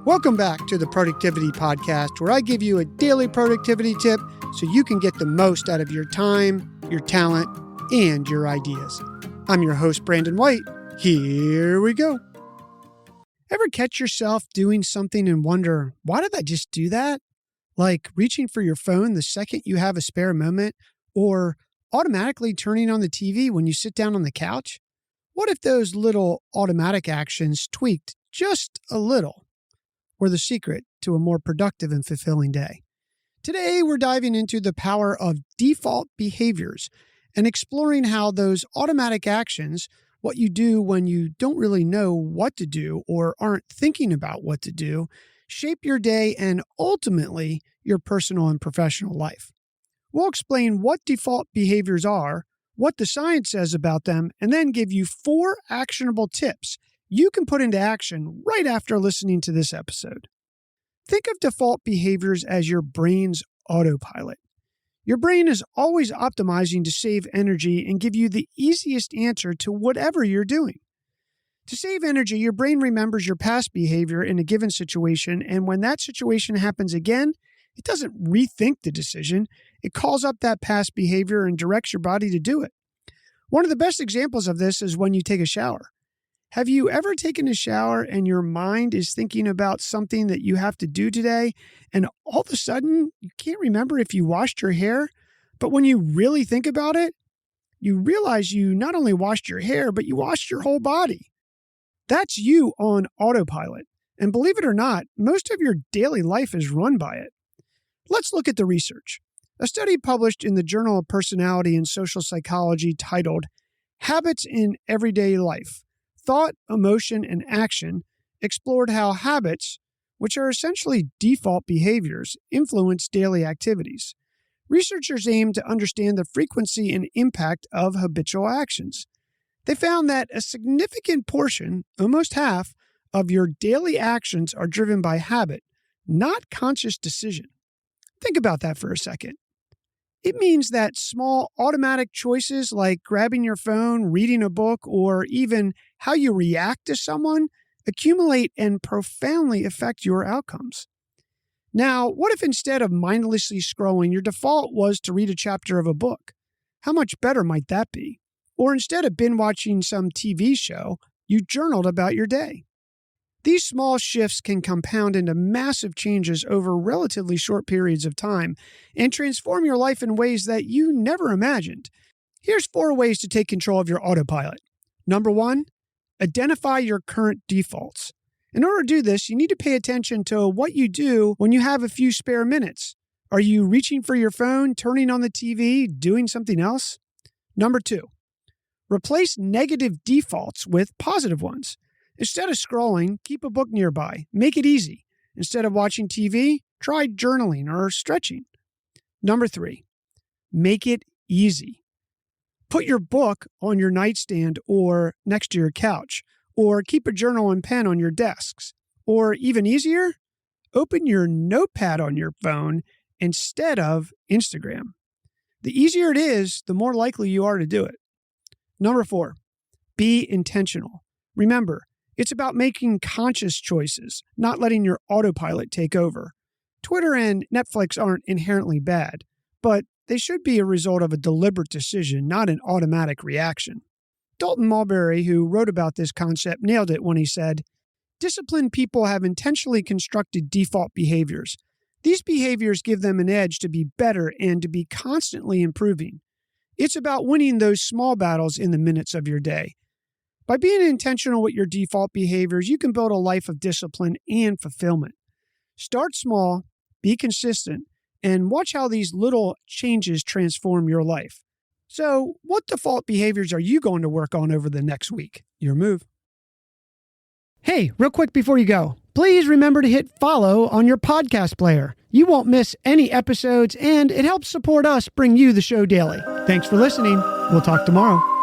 Welcome back to the Productivity Podcast, where I give you a daily productivity tip so you can get the most out of your time, your talent, and your ideas. I'm your host, Brandon White. Here we go. Ever catch yourself doing something and wonder, why did I just do that? Like reaching for your phone the second you have a spare moment, or automatically turning on the TV when you sit down on the couch? What if those little automatic actions tweaked just a little were the secret to a more productive and fulfilling day? Today, we're diving into the power of default behaviors and exploring how those automatic actions, what you do when you don't really know what to do or aren't thinking about what to do, shape your day and ultimately your personal and professional life. We'll explain what default behaviors are, what the science says about them, and then give you 4 actionable tips you can put into action right after listening to this episode. Think of default behaviors as your brain's autopilot. Your brain is always optimizing to save energy and give you the easiest answer to whatever you're doing. To save energy, your brain remembers your past behavior in a given situation, and when that situation happens again, it doesn't rethink the decision. It calls up that past behavior and directs your body to do it. One of the best examples of this is when you take a shower. Have you ever taken a shower and your mind is thinking about something that you have to do today, and all of a sudden you can't remember if you washed your hair, but when you really think about it, you realize you not only washed your hair, but you washed your whole body. That's you on autopilot. And believe it or not, most of your daily life is run by it. Let's look at the research. A study published in the Journal of Personality and Social Psychology titled Habits in Everyday Life: Thought, Emotion, and Action explored how habits, which are essentially default behaviors, influence daily activities. Researchers aimed to understand the frequency and impact of habitual actions. They found that a significant portion, almost half, of your daily actions are driven by habit, not conscious decision. Think about that for a second. It means that small automatic choices like grabbing your phone, reading a book, or even how you react to someone accumulate and profoundly affect your outcomes. Now, what if instead of mindlessly scrolling, your default was to read a chapter of a book? How much better might that be? Or instead of binge watching some TV show, you journaled about your day. These small shifts can compound into massive changes over relatively short periods of time and transform your life in ways that you never imagined. Here's 4 ways to take control of your autopilot. Number 1, identify your current defaults. In order to do this, you need to pay attention to what you do when you have a few spare minutes. Are you reaching for your phone, turning on the TV, doing something else? Number 2, replace negative defaults with positive ones. Instead of scrolling, keep a book nearby. Make it easy. Instead of watching TV, try journaling or stretching. Number 3, make it easy. Put your book on your nightstand or next to your couch, or keep a journal and pen on your desks. Or even easier, open your notepad on your phone instead of Instagram. The easier it is, the more likely you are to do it. Number 4, be intentional. Remember, it's about making conscious choices, not letting your autopilot take over. Twitter and Netflix aren't inherently bad, but they should be a result of a deliberate decision, not an automatic reaction. Dalton Mulberry, who wrote about this concept, nailed it when he said, "Disciplined people have intentionally constructed default behaviors. These behaviors give them an edge to be better and to be constantly improving. It's about winning those small battles in the minutes of your day. By being intentional with your default behaviors, you can build a life of discipline and fulfillment. Start small, be consistent, and watch how these little changes transform your life." So, what default behaviors are you going to work on over the next week? Your move. Hey, real quick before you go, please remember to hit follow on your podcast player. You won't miss any episodes, and it helps support us bring you the show daily. Thanks for listening. We'll talk tomorrow.